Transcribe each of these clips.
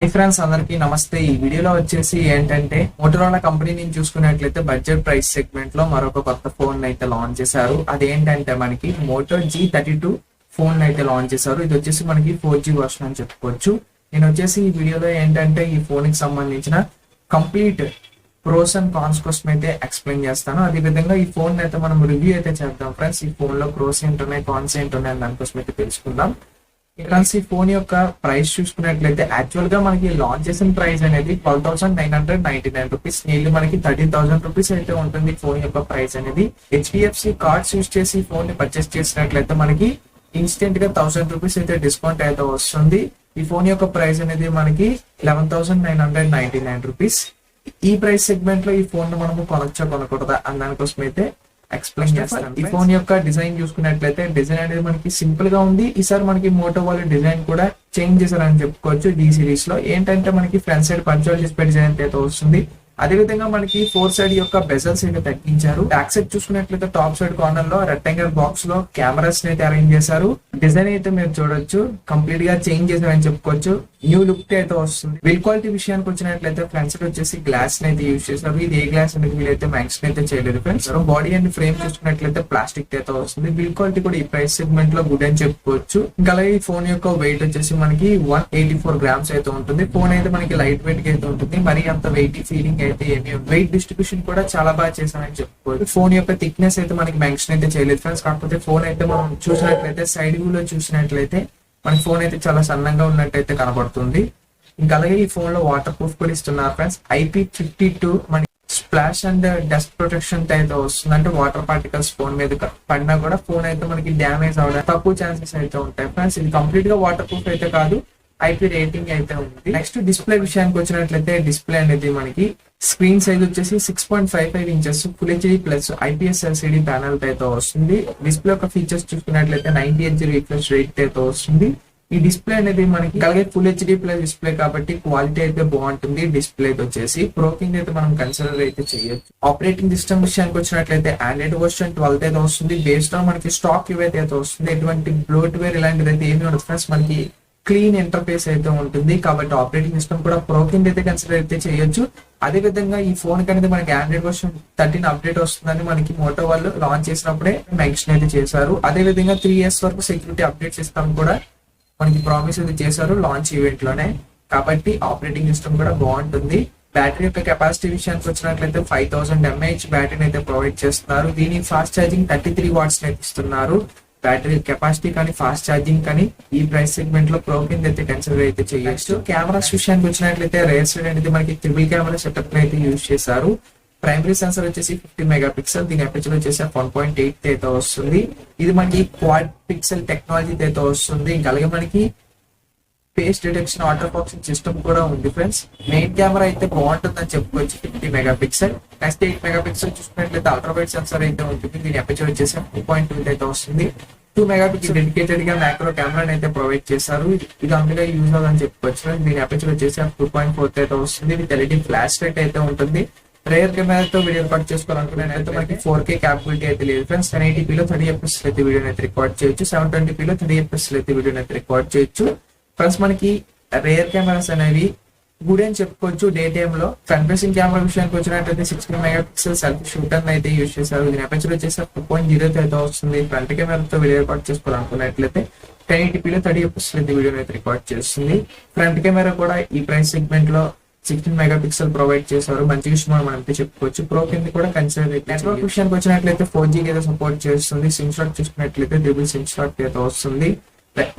Hi friends, అందరికి నమస్తే. ఈ వీడియోలో వచ్చేసి ఏంటంటే మోటోరోలా కంపెనీ నుంచి చూసుకున్నట్లయితే బడ్జెట్ ప్రైస్ సెగ్మెంట్ లో మరొక కొత్త ఫోన్ అయితే లాంచ్ చేశారు. అదేంటంటే మనకి మోటో G32 ఫోన్ అయితే లాంచ్ చేశారు. ఇది వచ్చేసి మనకి 4G వర్షన్ అని చెప్పుకోవచ్చు. నేను వచ్చేసి ఈ వీడియోలో ఏంటంటే ఈ ఫోన్ కి సంబంధించిన కంప్లీట్ ప్రోస్ అండ్ కాన్స్ కోసం అయితే ఎక్స్ప్లెయిన్ చేస్తాను. అదే విధంగా ఈ ఫోన్ అయితే మనం రివ్యూ అయితే చేద్దాం ఫ్రెండ్స్. ఈ ఫోన్ లో ప్రోస్ ఏంటున్నాయి, కాన్స్ ఏంటున్నాయి దానికోసం అయితే తెలుసుకుందాం. ఫ్రెండ్స్, ఈ ఫోన్ యొక్క ప్రైస్ చూసుకున్నట్లయితే యాక్చువల్ గా మనకి లాంచ్ చేసిన ప్రైస్ అనేది 12,999 రూపీస్, నీళ్ళు మనకి 30,000 రూపీస్ అయితే ఉంటుంది ఫోన్ యొక్క ప్రైస్ అనేది. HDFC కార్డ్స్ యూజ్ చేసి ఫోన్ ని పర్చేస్ చేసినట్లయితే మనకి ఇన్స్టెంట్ గా 1000 రూపీస్ అయితే డిస్కౌంట్ అయితే వస్తుంది. ఈ ఫోన్ యొక్క ప్రైస్ అనేది మనకి 11,999 రూపీస్. ఈ ప్రైస్ సెగ్మెంట్ లో ఈ ఫోన్ ను మనము కొనొచ్చా కొనకూడదా అన్న దానికోసం అయితే ఎక్స్ప్లెయిన్ చేస్తాను. ఈ ఫోన్ యొక్క డిజైన్ చూసుకున్నట్లయితే డిజైన్ అనేది మనకి సింపుల్ గా ఉంది. ఈసారి మనకి మోటో వాళ్ళ డిజైన్ కూడా చేంజ్ చేశారని చెప్పుకోవచ్చు. D సిరీస్ లో ఏంటంటే మనకి front side punch hole display design అయితే వస్తుంది. అదే విధంగా మనకి 4 సైడ్ యొక్క బెజల్స్ అయితే తగ్గించారు. బ్యాక్ సైడ్ చూసుకున్నట్లయితే టాప్ సైడ్ కార్నర్ లో రెక్టాంగిల్ బాక్స్ లో కెమెరాస్ అయితే అరేంజ్ చేశారు. డిజైన్ అయితే మీరు చూడొచ్చు, కంప్లీట్ గా చేంజ్ చేశారని చెప్పుకోవచ్చు. న్యూ లుక్ అయితే వస్తుంది. బిల్ క్వాలిటీ విషయానికి వచ్చినట్లయితే ఫ్రంట్ సైడ్ వచ్చేసి గ్లాస్ అయితే యూజ్ చేశారు. ఇది ఏ గ్లాస్ అనేది వీలైతే మెన్షన్ అయితే చేయలేదు ఫ్రెండ్స్. బాడీ అండ్ ఫ్రేమ్ చూసుకున్నట్లయితే ప్లాస్టిక్ అయితే వస్తుంది. బిల్ క్వాలిటీ కూడా ఈ ప్రైస్ సెగ్మెంట్ లో గుడ్ అని చెప్పుకోవచ్చు. ఇంకా అలాగే ఈ ఫోన్ యొక్క వెయిట్ వచ్చేసి మనకి 184 గ్రామ్స్ అయితే ఉంటుంది. ఫోన్ అయితే మనకి లైట్ వెయిట్ గా అయితే ఉంటుంది. మరి అంత వెయిట్ ఫీలింగ్ అయితే ఏమి వెయిట్ డిస్ట్రిబ్యూషన్ కూడా చాలా బాగా చేశానని చెప్పుకోవచ్చు. ఫోన్ యొక్క థిక్నెస్ అయితే మనకి మెన్షన్ అయితే చేయలేదు ఫ్రెండ్స్. కాకపోతే ఫోన్ అయితే మనం చూసినట్లయితే సైడ్ వ్యూ లో చూసినట్లయితే మన ఫోన్ అయితే చాలా సన్నంగా ఉన్నట్టయితే కనబడుతుంది. ఇంకా అలాగే ఈ ఫోన్ లో వాటర్ ప్రూఫ్ కూడా ఇస్తున్నారు ఫ్రెండ్స్. IP52 మన స్ప్లాష్ అండ్ డస్ట్ ప్రొటెక్షన్ అయితే వస్తుంది. అంటే వాటర్ పార్టికల్స్ ఫోన్ మీద పడినా కూడా ఫోన్ అయితే మనకి డ్యామేజ్ అవడానికి తక్కువ ఛాన్సెస్ అయితే ఉంటాయి ఫ్రెండ్స్. ఇది కంప్లీట్ గా వాటర్ ప్రూఫ్ అయితే కాదు, IP రేటింగ్ అయితే ఉంది. నెక్స్ట్ డిస్ప్లే విషయానికి వచ్చినట్లయితే డిస్ప్లే అనేది మనకి స్క్రీన్ సైజ్ వచ్చేసి 6.55 inches full HD plus IPS LCD panel అయితే వస్తుంది. డిస్ప్లే యొక్క ఫీచర్స్ చూసుకున్నట్లయితే 90 Hz రిఫ్రెష్ రేట్ అయితే వస్తుంది. ఈ డిస్ప్లే అనేది మనకి అలాగే ఫుల్ HD ప్లస్ డిస్ప్లే కాబట్టి క్వాలిటీ అయితే బాగుంటుంది. డిస్ప్లే వచ్చేసి ప్రోకింగ్ అయితే మనం కన్సిడర్ అయితే చేయొచ్చు. ఆపరేటింగ్ సిస్టమ్ విషయానికి వచ్చినట్లయితే ఆండ్రాయిడ్ వర్షన్ 12 అయితే వస్తుంది. బేస్డ్ ఆన్ మనకి స్టాక్ ఇవైతే వస్తుంది. ఎటువంటి బ్లోట్వేర్ ఇలాంటిది అయితే ఏమి ఉండదు ఫ్రెండ్స్. మనకి క్లీన్ ఇంటర్ఫేస్ అయితే ఉంటుంది కాబట్టి ఆపరేటింగ్ సిస్టమ్ కూడా ప్రో కింద అయితే కన్సిడర్ అయితే చేయొచ్చు. అదే విధంగా ఈ ఫోన్ కి అనేది మనకి ఆండ్రాయిడ్ వర్షన్ 13 అప్డేట్ వస్తుందని మనకి మోటో వాళ్ళు లాంచ్ చేసినప్పుడే మెన్షన్ అయితే చేశారు. అదే విధంగా 3 years వరకు సెక్యూరిటీ అప్డేట్స్ ఇస్తామని కూడా మనకి ప్రామిస్ అయితే చేశారు లాంచ్ ఈవెంట్ లోనే. కాబట్టి ఆపరేటింగ్ సిస్టమ్ కూడా బాగుంటుంది. బ్యాటరీ యొక్క కెపాసిటీ విషయానికి వచ్చినట్లయితే 5000 mAh బ్యాటరీని అయితే ప్రొవైడ్ చేస్తున్నారు. దీని ఫాస్ట్ ఛార్జింగ్ 33 watts అయితే ఇస్తున్నారు. బ్యాటరీ కెపాసిటీ కానీ ఫాస్ట్ ఛార్జింగ్ కానీ ఈ ప్రైస్ సెగ్మెంట్ లో ప్రో కింద అయితే కన్సిడర్ అయితే చేయొచ్చు. కెమెరాస్ విషయానికి వచ్చినట్లయితే రేర్ సైడ్ అనేది మనకి ట్రిపుల్ కెమెరా సెటప్ అయితే యూజ్ చేశారు. ప్రైమరీ సెన్సర్ వచ్చేసి 50 మెగాపిక్సెల్, దీని అపర్చర్ వచ్చేసి 1.8 అయితే వస్తుంది. ఇది మనకి క్వాడ్ పిక్సెల్ టెక్నాలజీ అయితే వస్తుంది. ఇంకా అలాగే మనకి face detection auto focusing system కూడా ఉంది ఫ్రెండ్స్. మెయిన్ కెమెరా అయితే బాగుంటుందని చెప్పుకోవచ్చు 50 మెగాపిక్సెల్. నెక్స్ట్ 8 మెగాపిక్సెల్ చూసుకున్నట్లయితే అల్ట్రా వైడ్ సెన్సర్ అయితే ఉంటుంది. దీని అపర్చర్ వచ్చేసి 2.2 అయితే వస్తుంది. 2 మెగాపిక్సెల్ డెడికేటెడ్ గా మ్యాక్రో కెమెరాని అయితే ప్రొవైడ్ చేశారు. ఇది అందులో యూజ్ అవుతుందని చెప్పుకోవచ్చు. దీని అపర్చర్ వచ్చేసి 2.4 అయితే వస్తుంది. ఇది LED ఫ్లాష్ లైట్ అయితే ఉంటుంది. రేర్ కెమెరాతో వీడియో రికార్డ్ చేసుకోవాలనుకున్నాను అయితే మనకి 4K క్యాపబిలిటీ అయితే లేదు ఫ్రెండ్స్. 1080p లో 30 fps అయితే వీడియోని అయితే రికార్డ్ చేయొచ్చు. 720p లో 30 fps అయితే వీడియోని అయితే రికార్డ్ చేయొచ్చు. ఫ్రెండ్స్, మనకి రేర్ కెమెరాస్ అనేవి గుడ్ అని చెప్పుకోవచ్చు. డే టైమ్ లో ఫ్రంట్ ఫేసింగ్ కెమెరా విషయానికి వచ్చినట్లయితే 16 మెగాపిక్సెల్ సెల్ఫీ షూటర్ అయితే యూజ్ చేశారు. దీని అపర్చర్ వచ్చేసి 2.0 అయితే వస్తుంది. ఫ్రంట్ కెమెరాతో వీడియో రికార్డ్ చేసుకోవాలనుకున్నట్లయితే 1080p లో 30 fps అయితే వీడియోని అయితే రికార్డ్ చేస్తుంది. ఫ్రంట్ కెమెరా కూడా ఈ ప్రైస్ సెగ్మెంట్ లో 16 మెగాపిక్సెల్ ప్రొవైడ్ చేశారు. మంచి విషయం మనం అయితే చెప్పుకోవచ్చు. ప్రో కింద కూడా కన్సిడర్ అయితే. నెట్వర్క్ విషయానికి వచ్చినట్లయితే 4G అయితే సపోర్ట్ చేస్తుంది. సిమ్ స్లాట్ చూసుకున్నట్లయితే డ్యూబుల్ సిమ్ స్లాట్ అయితే వస్తుంది.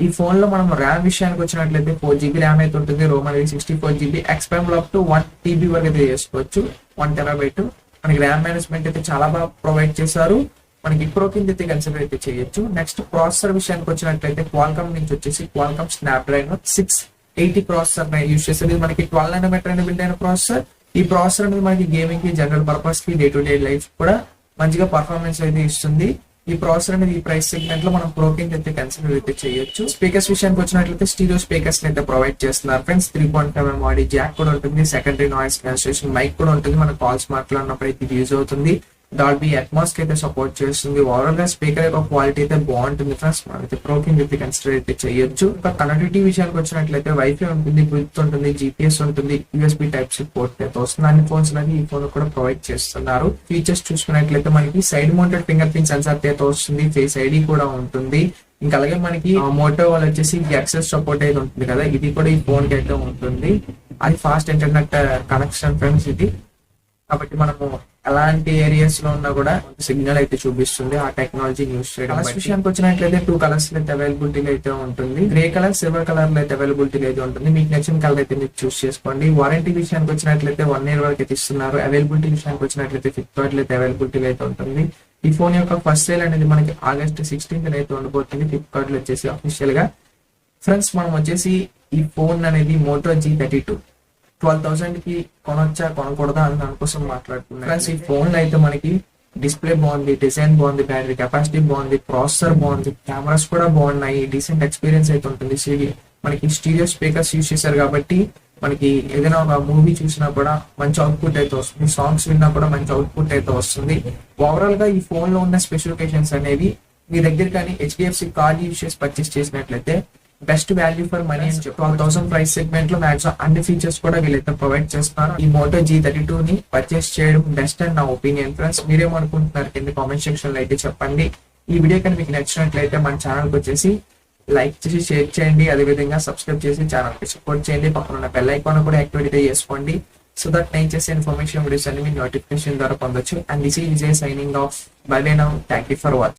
ఈ ఫోన్ లో మనం ర్యామ్ విషయానికి వచ్చినట్లయితే 4GB ర్యామ్ అయితే ఉంటుంది. రోమ్ అనేది 64GB, ఎక్స్పాంబుల్ అప్ టు 1TB వరకు అయితే చేసుకోవచ్చు. 1 TB మనకి ర్యామ్ మేనేజ్మెంట్ అయితే చాలా బాగా ప్రొవైడ్ చేశారు. మనకి ప్రో కింద అయితే కన్సిడర్ అయితే చేయొచ్చు. నెక్స్ట్ ప్రాసెసర్ విషయానికి వచ్చినట్లయితే క్వాల్కామ్ నుంచి వచ్చేసి క్వాల్కామ్ స్నాప్డ్రాగన్ 680 ప్రాసెసర్ యూజ్ చేస్తుంది. మనకి 12 nanometer అని బిల్డ్ అయిన ప్రాసెసర్. ఈ ప్రాసెసర్ అనేది మనకి గేమింగ్ కి, జనరల్ పర్పస్ కి, డే టు డే లైఫ్ కూడా మంచిగా పర్ఫార్మెన్స్ అయితే ఇస్తుంది. ఈ ప్రాసెసర్ అనేది ఈ ప్రైస్ సెగ్మెంట్ లో మనం ప్రో కింద అయితే కన్సిడర్ అయితే చేయొచ్చు. స్పీకర్స్ విషయానికి వచ్చినట్లయితే స్టీరియో స్పీకర్స్ అయితే ప్రొవైడ్ చేస్తున్నారు ఫ్రెండ్స్. 3.5mm ఆడియో జాక్ కూడా ఉంటుంది. సెకండరీ నాయిస్ క్యాన్సిలేషన్ మైక్ కూడా ఉంటుంది. మన కాల్స్ మాట్లాడినప్పుడు అయితే యూజ్ అవుతుంది. డాల్బీ అట్మాస్ కి అయితే సపోర్ట్ చేస్తుంది. ఓవరాల్ గా స్పీకర్ యొక్క క్వాలిటీ అయితే బాగుంటుంది ఫ్రెండ్స్. మనమైతే ప్రోకింగ్ విత్ కన్సిడర్ అయితే చేయొచ్చు. ఒక కనెక్టివిటీ విషయానికి వచ్చినట్లయితే వైఫై ఉంటుంది, బ్లూటూత్ ఉంటుంది, GPS ఉంటుంది, USB టైప్ సి పోర్ట్ అయితే వస్తుంది. అన్ని ఫోన్స్ అనేది ఈ ఫోన్ కూడా ప్రొవైడ్ చేస్తున్నారు. ఫీచర్స్ చూసుకున్నట్లయితే మనకి side mounted finger print censor అయితే వస్తుంది, ఫేస్ ఐడి కూడా ఉంటుంది. ఇంకా అలాగే మనకి మోటో వాళ్ళు వచ్చేసి యాక్సెస్ సపోర్ట్ అయితే ఉంటుంది కదా, ఇది కూడా ఈ ఫోన్ కి అయితే ఉంటుంది. అది ఫాస్ట్ ఇంటర్నెట్ కనెక్షన్ ఫ్రెండ్స్ ఇది. కాబట్టి మనము ఎలాంటి ఏరియాస్ లో ఉన్నా కూడా సిగ్నల్ అయితే చూపిస్తుంది ఆ టెక్నాలజీ యూస్ చేయడం. కలర్స్ విషయానికి వచ్చినట్లయితే 2 కలర్స్ అయితే అవైలబిలిటీలో అయితే ఉంటుంది. గ్రే కలర్, సిల్వర్ కలర్ లో అయితే అవైలబిలిటీలో అయితే ఉంటుంది. మీకు నచ్చిన కలర్ అయితే మీరు చూస్ చేసుకోండి. వారంటీ విషయానికి వచ్చినట్లయితే 1 year వరకు అయితే ఇస్తున్నారు. అవైలబిలిటీ విషయానికి వచ్చినట్లయితే ఫ్లిప్కార్ట్ లో అయితే అవైలబిలిటీలో అయితే ఉంటుంది. ఈ ఫోన్ యొక్క ఫస్ట్ సేల్ అనేది మనకి August 16th అయితే ఉండబోతుంది ఫ్లిప్కార్ట్ లో వచ్చేసి అఫీషియల్ గా. ఫ్రెండ్స్ మనం వచ్చేసి ఈ ఫోన్ అనేది మోటో G32 12,000 కి కొనొచ్చా కొనకూడదా అని దానికోసం మాట్లాడుతున్నాం ఫ్రెండ్స్. ఈ ఫోన్ లో అయితే మనకి డిస్ప్లే బాగుంది, డిజైన్ బాగుంది, బ్యాటరీ కెపాసిటీ బాగుంది, ప్రాసెసర్ బాగుంది, కెమెరాస్ కూడా బాగున్నాయి, డీసెంట్ ఎక్స్పీరియన్స్ అయితే ఉంటుంది. మనకి స్టీరియో స్పీకర్స్ యూస్ చేశారు కాబట్టి మనకి ఏదైనా ఒక మూవీ చూసినా కూడా మంచి అవుట్పుట్ అయితే వస్తుంది, సాంగ్స్ విన్నా కూడా మంచి అవుట్పుట్ అయితే వస్తుంది. ఓవరాల్ గా ఈ ఫోన్ లో ఉన్న స్పెసిఫికేషన్స్ అనేవి మీ దగ్గర కానీ HDFC కార్డ్ యూస్ చేసి పర్చేస్ చేసినట్లయితే బెస్ట్ వాల్యూ ఫర్ మనీ అని చెప్పి 12,000 ప్రైస్ సెగ్మెంట్ లో మాక్సిమం అన్ని ఫీచర్స్ కూడా వీళ్ళైతే ప్రొవైడ్ చేస్తున్నారు. ఈ మోటో G32 ని పర్చేస్ చేయడం బెస్ట్ అని నా ఒపీనియన్ ఫ్రెండ్స్. మీరేమనుకుంటున్నారు కింద కామెంట్ సెక్షన్ లో అయితే చెప్పండి. ఈ వీడియో కానీ మీకు నచ్చినట్లయితే మన ఛానల్ కి వచ్చేసి లైక్ చేసి షేర్ చేయండి, అదేవిధంగా సబ్స్క్రైబ్ చేసి ఛానల్ కి సపోర్ట్ చేయండి. పక్కన ఉన్న బెల్ ఐకాన్ కూడా యాక్టివేట్ అయితే చేసుకోండి. సో దట్ నేను చేసే ఇన్ఫర్మేషన్ వీడియోస్ అన్ని మీ నోటిఫికేషన్ ద్వారా పొందొచ్చు. And this is Vijay signing off. By by now. Thank you for watching.